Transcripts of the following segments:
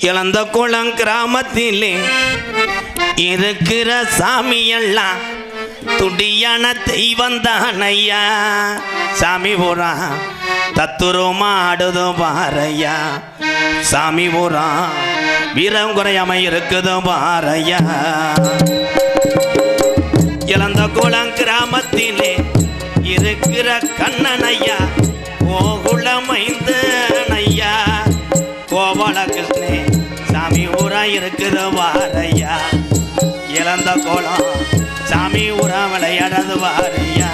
இழந்த குளம் கிராமத்திலே இருக்கிற சாமியெல்லாம் துடியான தெய்வம் தானையா. சாமி பூரா தத்துருமா ஆடுதோ பாறையா. சாமி பூரா வீரம் குறையாம இருக்குதோ பாறையா. இழந்த குளம் கிராமத்திலே இருக்கிற கண்ணனையா கோகுலமைந்தனையா. கோபால கிருஷ்ணே சாமி ஊரா இருக்குது வாரையா. இழந்த கோலம் சாமி ஊரா விளையாடது வாரையா.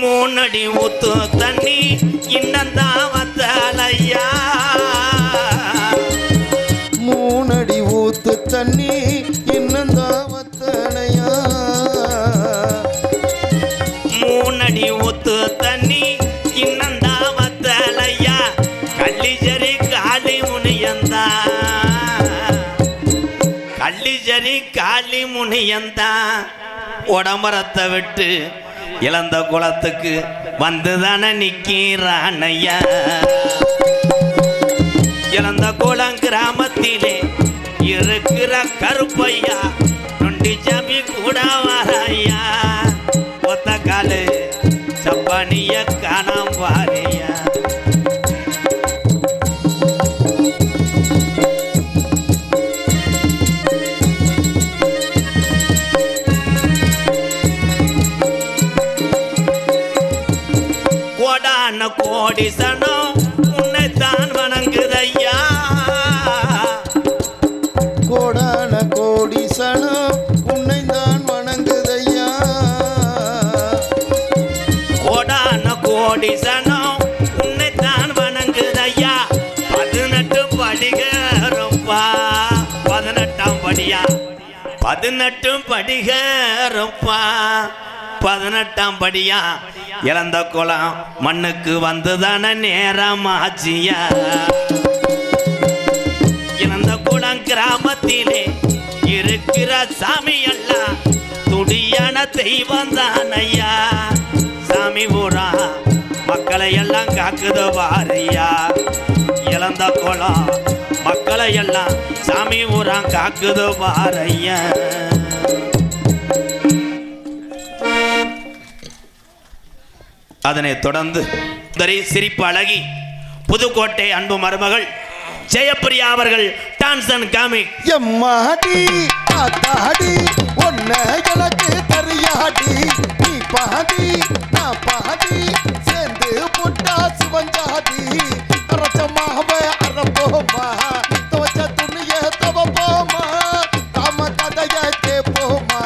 மூணடி ஊத்து தண்ணி இன்னந்தான் வத்தலையா. மூணடி ஊத்து தண்ணி இன்னந்தான் வத்தலையா. மூணடி ஊத்து தண்ணி இன்னந்தான் வத்தலையா. கள்ளிச்சரி காளி முனியந்தா. கள்ளிச்சரி காளி முனியந்தா. உடம்பரத்தை விட்டு இழந்த குளத்துக்கு வந்துதானே நிக்கிறானையா. இழந்த குளம் கிராமத்திலே இருக்கிற கருப்பையா நொண்டி சாமி கூட வரையா. ஒத்த காலு சப்பானிய காணாம பாரியா. கோடி சனம் உன்னைத்தான் வணங்குதையா. கோடான கோடி சனம் உன்னைத்தான் வணங்குதையா. கோடான கோடி சனம் உன்னைத்தான் வணங்குதையா. 18 படிகரப்பா 18ஆம் படியா. 18 படிகரப்பா 18ஆம் படியா. இழந்த குளம் மண்ணுக்கு வந்துதான நேரமாச்சியா. இழந்த குளம் கிராமத்திலே இருக்கிற சாமி எல்லாம் துடியான தெய்வம் தானையா. சாமி பூரா மக்களை எல்லாம் காக்குது வாரியா. இழந்த குளம் மக்களை எல்லாம் சாமி பூரா காக்குது வாரையா. அதனை தொடர்ந்து சிரிப்பு அழகி புதுக்கோட்டை அன்பு மருமகள் ஜெயப்பிரியா அவர்கள் டான்ஸ் அண்ட் காமிக். எம்மாடி ஆத்தாடி ஒன்ன எனக்கு தெரியாடி. நீ பாடி நான் பாடி சேர்ந்து புட்டா சிவஞ்சாடி. அரசமாவே அரப்போமா துவச்ச துணிய தவப்போமா. காம கதைய கேப்போமா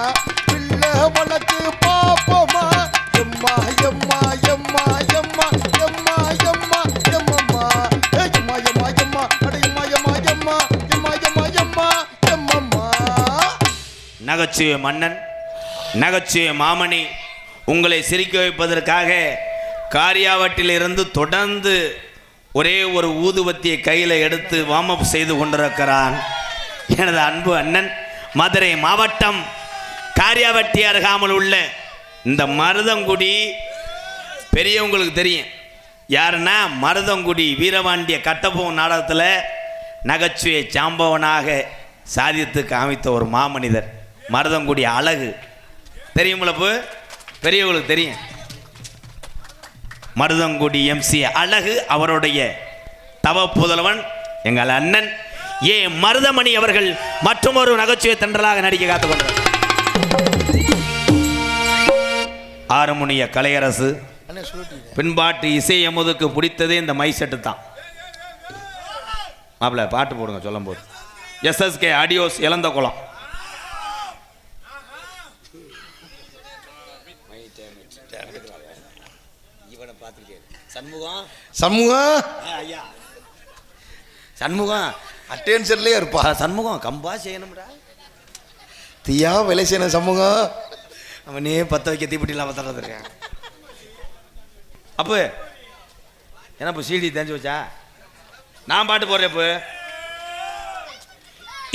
பிள்ளை வளர்த்து பாப்போமா. எம்மா எம்மா எம்மா எம்மா எம்மா எம்மா எம்மம்மா எம்மா எம்மா எம்மா அட எம்மா எம்மா எம்மா எம்மா எம்மா எம்மா எம்மம்மா. நகைச்சுவை மன்னன் நகைச்சுவை மாமணி உங்களை சிரிக்க வைப்பதற்காக காரியாவட்டிலிருந்து தொடர்ந்து ஒரே ஒரு ஊதுவத்தியை கையில் எடுத்து வார்ம் அப் செய்து கொண்டிருக்கிறான் எனது அன்பு அண்ணன். மதுரை மாவட்டம் காரியாவட்டி அருகாமல் உள்ள இந்த மருதங்குடி பெரியவங்களுக்கு தெரியும் யாருன்னா, மருதங்குடி வீரபாண்டிய கட்டபொம்மன் நாடகத்தில் நகைச்சுவை சாம்பவனாக சாதித்து காமித்த ஒரு மாமனிதர் மருதங்குடி அழகு. தெரியுமில்லப்பு பெரியவங்களுக்கு தெரியும். மருதங்குடி MC அழகு அவருடைய தவ புதல்வன் எங்கள் அண்ணன் ஏ மருதமணி அவர்கள் மற்றொரு நகைச்சுவை தென்றலாக நடிக்க காத்துக்கொண்டார். ஆறுமுனிய கலையரசு பின்பாட்டு இசை எமுதுக்கு பிடித்ததே இந்த மை செட்டு தான். மாப்பிள்ள பாட்டு போடுங்க சொல்லும் போது. SSK ஆடியோஸ் இழந்த குளம். சண்முகம் சண்முகம் அட்டென்ஷன்லயே இருப்பா. சண்முகம் கம்பா செய்யணும்டா. தீயா வேலை செய்யணும் சண்முகம். அவனே 10 வைக்க தீப்பெட்டிலாம் பத்தறது இருக்கேன். அப்போ என்ன இப்போ சீடி தெரிஞ்சு வச்சா நான் பாட்டு போடுறேன் இப்போ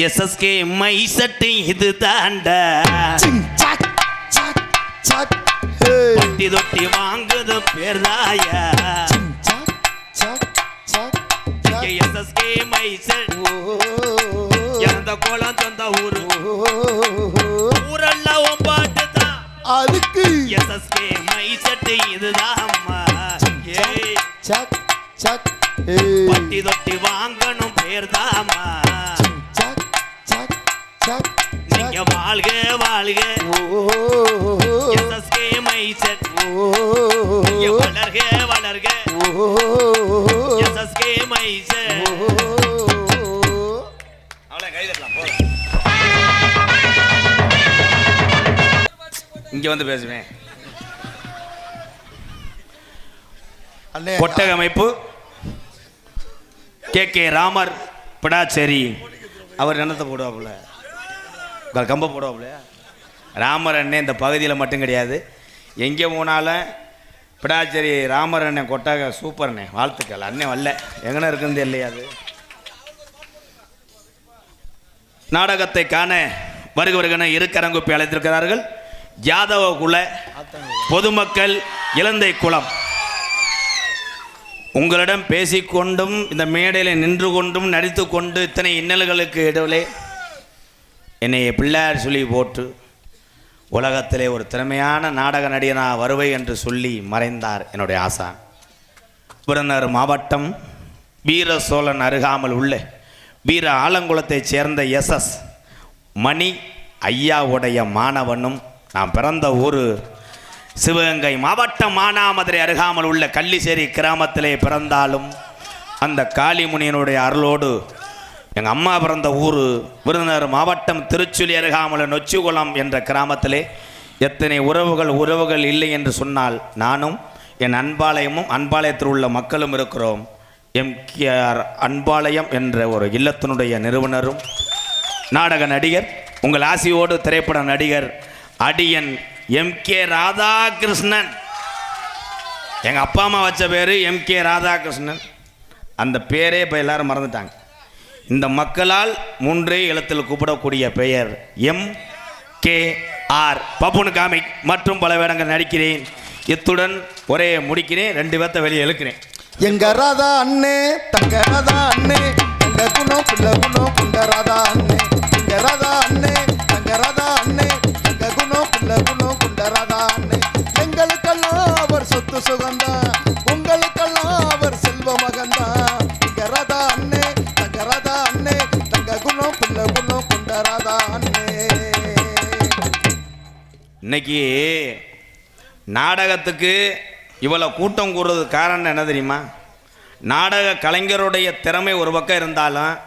எஸ்எஸ்கே மை சட்டு இது தாண்டா தொட்டி தொட்டி வாங்குது பேர்தாயா எஸ்எஸ்கே மை செட் எந்த கோலம் சொந்த ஊரு ஊரெல்லாம் பாட்டு தான் அதுக்கு எஸ்எஸ்கே மை செட் இதுதான் அம்மா பட்டி தொட்டி வாங்கணும் பேர்தாமா நீங்க வாழ்க வாழ்க எஸ்எஸ்கே மை செட் வளர்க வளர்க எஸ்எஸ்கே மை செட் அவ்வளவு கை தட்டலாம் போ இங்க வந்து பேசுவேன் அண்ணே கொட்டக அமைப்பு கே ராமர் பிடாச்சேரி அவர் என்னத்தை போடுவாப்புல கம்ப போடுவாப்புல ராமர் அண்ணன் இந்த பகுதியில் மட்டும் கிடையாது எங்கே போனாலும் பிடாச்சேரி ராமர் அண்ணன் கொட்டக சூப்பர் அண்ணே வாழ்த்துக்கள் அண்ணன் வரல எங்கன இருக்குன்னு இல்லையா அது நாடகத்தை காண வருகவர்கன இருக்கரங்குப்பை அழைத்திருக்கிறார்கள் யாதவ குல பொதுமக்கள் இலந்தை குளம் உங்களிடம் பேசிக்கொண்டும் இந்த மேடையில் நின்று கொண்டும் நடித்து கொண்டு இத்தனை இன்னல்களுக்கு இடையிலே என்னை பிள்ளையார் சொல்லி போட்டு உலகத்திலே ஒரு திறமையான நாடக நடிகனாக வருவை என்று சொல்லி மறைந்தார் என்னுடைய ஆசான். விருதுநகர் மாவட்டம் வீர சோழன் அருகாமல் உள்ள வீர ஆலங்குளத்தைச் சேர்ந்த எஸ்எஸ் மணி ஐயாவுடைய மாணவனும் நான் பிறந்த ஊர் சிவகங்கை மாவட்டம் மானாமதுரை அருகாமல் உள்ள கள்ளிசேரி கிராமத்திலே பிறந்தாலும் அந்த காளிமுனியனுடைய அருளோடு எங்கள் அம்மா பிறந்த ஊர் விருதுநகர் மாவட்டம் திருச்சுழி அருகாமல் நொச்சிகுளம் என்ற கிராமத்திலே எத்தனை உறவுகள் இல்லை என்று சொன்னால் நானும் என் அன்பாலயமும் அன்பாலயத்தில் உள்ள மக்களும் இருக்கிறோம். எம்கேஆர் அன்பாலயம் என்ற ஒரு இல்லத்தினுடைய நிறுவனரும் நாடக நடிகர் உங்கள் ஆசியோடு திரைப்பட நடிகர் அடியன் எம்கே ராதாகிருஷ்ணன். எங்கள் அப்பா அம்மா வச்ச பேர் எம்கே ராதாகிருஷ்ணன். அந்த பேரே இப்போ எல்லாரும் மறந்துட்டாங்க. இந்த மக்களால் 3 எழுத்தில் கூப்பிடக்கூடிய பெயர் எம்கேஆர். பப்புனு காமிக் மற்றும் பல வேடங்கள் நடிக்கிறேன். இத்துடன் ஒரே முடிக்கிறேன். 2 பேர்த்த வெளியே இழுக்கிறேன். எங்க ராதா அண்ணே தங்க ராதா அண்ணே எங்க குணம் பிள்ளை குணம் குண்ட ராதா அண்ணே எங்க ராதா அண்ணே தங்க ராதா அண்ணே எங்க குணம் பிள்ளை குணம் குண்ட ராதா அண்ணே எங்களுக்கெல்லாம் அவர் சொத்து சுகந்தா உங்களுக்கெல்லாம் அவர் செல்வ மகந்தா எங்க ராதா அண்ணே தங்க ராதா அண்ணே தங்க குணம் பிள்ளை குணம் குண்ட ராதா அண்ணே. இன்னைக்கு நாடகத்துக்கு இவ்வளோ கூட்டம் கூடுறது காரணம் என்ன தெரியுமா? நாடக கலைஞருடைய திறமை ஒரு பக்கம் இருந்தாலும்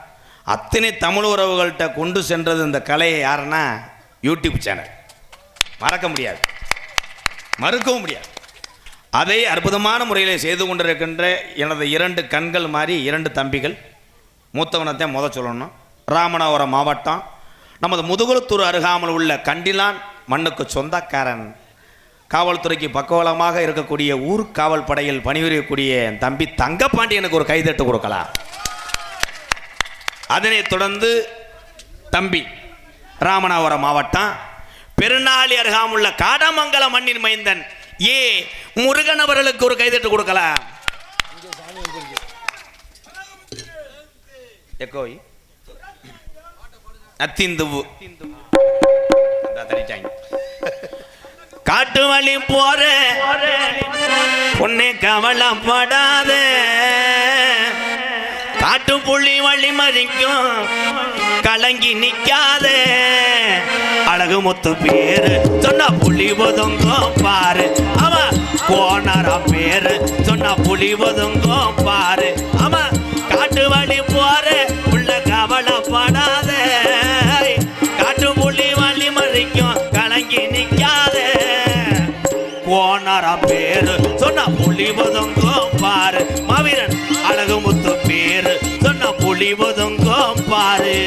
அத்தனை தமிழ் உறவுகள்கிட்ட கொண்டு சென்றது இந்த கலையை யாருன்னா யூடியூப் சேனல். மறக்க முடியாது, மறுக்கவும் முடியாது. அதை அற்புதமான முறையில் செய்து கொண்டிருக்கின்ற எனது 2 கண்கள் மாதிரி 2 தம்பிகள். மூத்தவனத்தை சொல்லணும். ராமநாதபுரம் மாவட்டம் நமது முதுகுளத்தூர் அருகாமல் உள்ள கண்டிலான் மண்ணுக்கு சொந்தக்காரன், காவல்துறைக்கு பக்கவலமாக இருக்கக்கூடிய ஊர் காவல் படையில் பணிபுரியக்கூடிய என் தம்பி தங்கப்பாண்டியனுக்கு ஒரு கைதட்டு கொடுக்கலாம். அதனைத் தொடர்ந்து தம்பி ராமநாதபுரம் மாவட்டம் பெருநாளி அருகாமுள்ள காடமங்கல மண்ணின் மைந்தன் ஏ முருகன் அவர்களுக்கு ஒரு கைதட்டு கொடுக்கலாம். எக்கோய் அத்திந்துவு காட்டு வழி போற பொண்ணே கவலைப்படாத, காட்டு புள்ளி வழி மறிக்கும் கலங்கி நிக்காத, அழகு முத்து பேரு சொன்ன புள்ளி ஒதுங்கோ பாரு, அவன் போனாராம் பேரு சொன்ன புள்ளி ஒதுங்கோ பாரு, அவன் காட்டு வழி போற உள்ள கவலைப்படாத, காட்டு புள்ளி வழி மறிக்கும் கலங்கி நிக்காத, போனாராம் பேரு சொன்ன புலி ஒதுங்கோ பாரு, மாவீரன் அழகு முத்து பேரு சொன்ன புலி ஒதுங்கோ பாரு.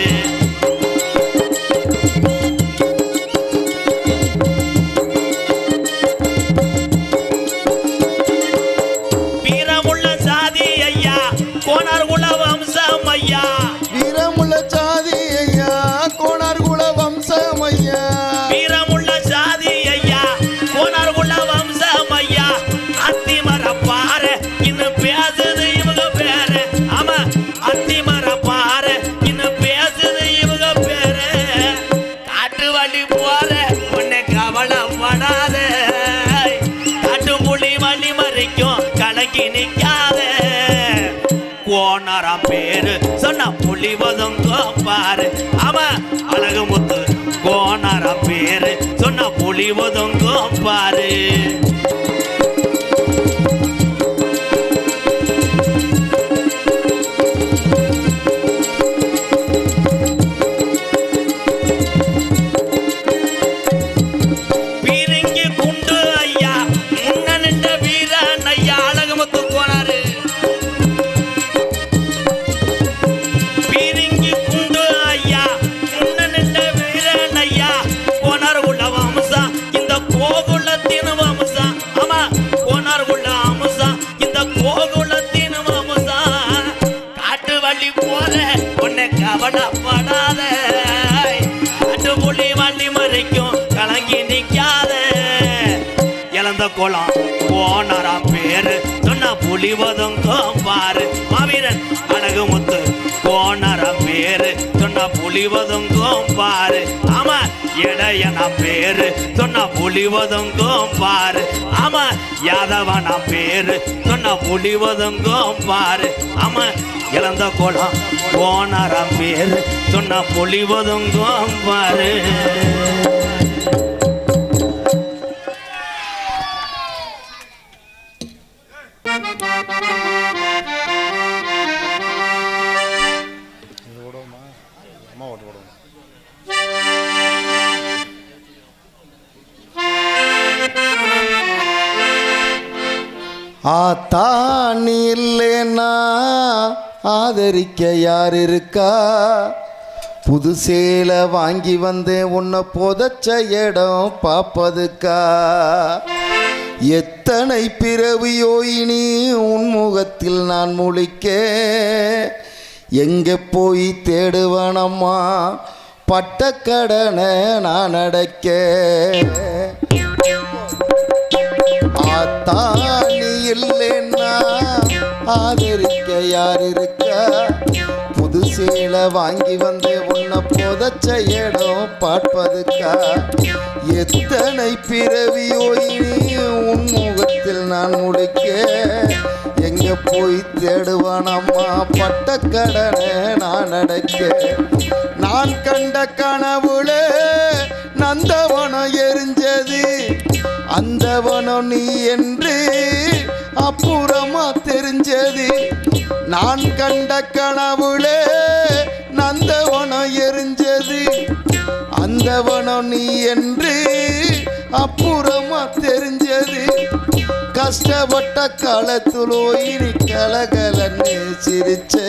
பேரு சொன்ன புலிவதுங்கோ பாரு. அவன் அழகு முத்து கோணர பேரு சொன்ன புலிவதுங்கோ பாரு. குளம் போனராம் பேரு சொன்ன புலிவதுங்கோ பாரு. மாவீரன் அழகு முத்து போனராம் பேரு சொன்ன புலிவதுங்கோ பாரு. ஆமா இடையன பேரு சொன்ன புலிவதுங்கோ பாரு. ஆமா யாதவன பேரு சொன்ன புலிவதுங்கோ பாரு. ஆமா இழந்த குளம் போனராம் பேரு சொன்ன புலிவதுங்கோ பாரு. ஆத்தானி இல்லைன்னா ஆதரிக்க யார் இருக்கா? புது சேலை வாங்கி வந்தேன் உன்னை புதைச்ச இடம் பார்ப்பதுக்கா? எத்தனை பிறவியோ இனி உன் முகத்தில் நான் முழிக்க, எங்கே போய் தேடுவனம்மா பட்டக்கடனை நான் அடைக்க? ஆத்தானி இல்லைன்னா ஆதரிக்க யார் இருக்கா? புது சேலை வாங்கி வந்து உன்னை புதைச்ச இடம் பார்ப்பதுக்கா? எத்தனை பிறவியோ இனி உன் முகத்தில் நான் முடிக்க, எங்க போய் தேடுவானம்மா பட்டக்கடனை நான் அடைக்க? நான் கண்ட கனவுல நந்தவனம் எரிஞ்சது, அந்தவனம் நீ என்று அப்புறமா தெரிஞ்சது. நான் கண்ட கனவுல நந்தவனம் எரிஞ்சது, அந்தவனம் நீ என்று அப்புறமா தெரிஞ்சது. கஷ்டப்பட்ட காலத்துலோ இனி கலகலன்னு சிரிச்சே,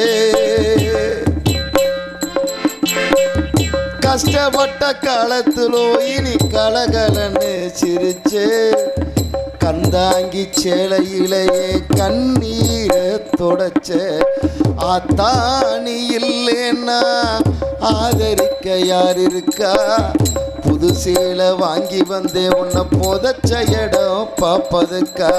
கஷ்டப்பட்ட காலத்திலோ இனி கலகலன்னு சிரிச்சே. கந்தாங்கி சேலையிலேயே கண்ணீரை தொடச்ச. ஆத்தானி இல்லைன்னா ஆதரிக்க யார் இருக்கா? புது சேலை வாங்கி வந்தே உன்னை புதைச்ச இடம் பார்ப்பதுக்கா?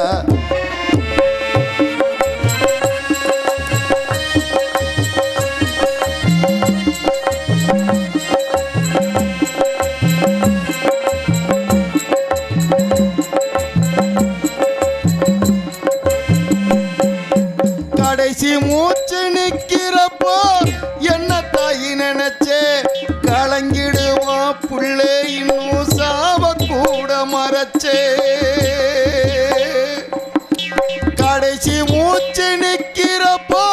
கடைசி மூச்சு நிக்கிறப்போ என்ன தாயி நினைச்சே, கலங்கிடுவான் புள்ளே இன்னும் சாவ கூட மறைச்சே. கடைசி மூச்சு நிக்கிறப்போ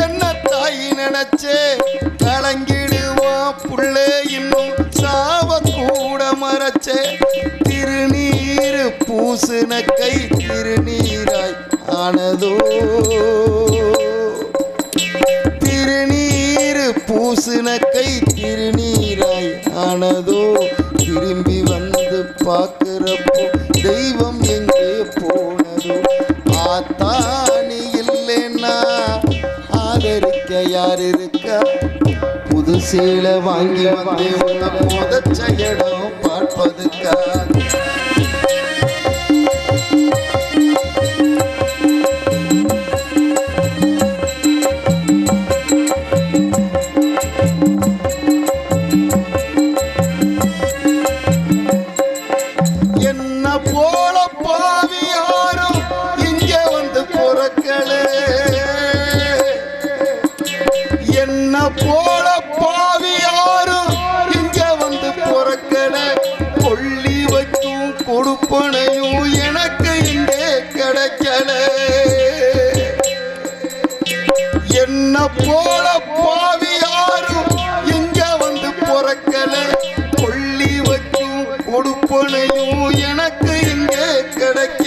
என்ன தாயி நினைச்சே, கலங்கிடுவான் புள்ளே இன்னும் சாவ கூட மறைச்சே. திருநீர் பூசுன கை திருநீராய் ஆனதோ, திருநீர் பூசுன கை திருநீராய் ஆனதோ. திரும்பி வந்து பார்க்கிறப்போ தெய்வம் எங்கே போனதோ? ஆத்தானி இல்லைன்னா ஆதரிக்க யார் இருக்கா? புது சேலை வாங்கி வந்து உன்னை புதைச்ச இடம் பார்ப்பதுக்கா? போல பாவி யாரும் இங்கே வந்து பொறக்களே,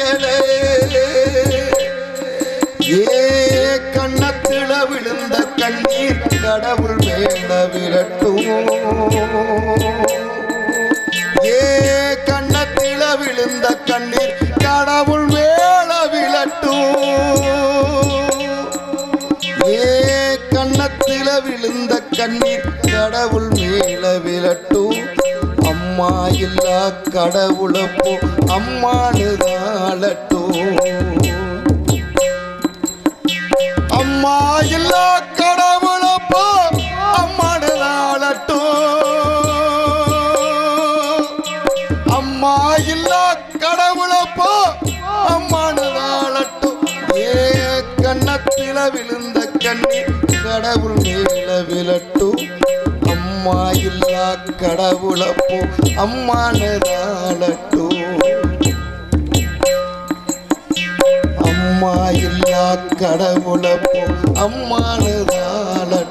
பிள்ளைகளே ஏ கண்ணத்தில விழுந்த கண்ணீர் கடவுள் மேல விரட்டும் ஏ கண்ணத்தில விழுந்த கண்ணீர் கடவுள் மேல விழட்டும் ஏ கண்ணத்தில விழுந்த கண்ணீர் கடவுள் மேல விழட்டும் அம்மா இல்லா கடவுளப்போ அம்மானுதாளட்டும் அம்மா இல்லா கடவுளப்போ அம்மானுதாளட்டும் அம்மா இல்லா கடவுளப்போ அம்மானுதாளட்டும் ஏ கண்ணத்தில விழுந்த கண்ணீர் கடவுள் மேல விழட்டும் அம்மா இல்லா கடவுளப்போ அம்மானுதாளட்டும் அம்மா இல்லா கடவுளப்போ அம்மானுதாளட்டும்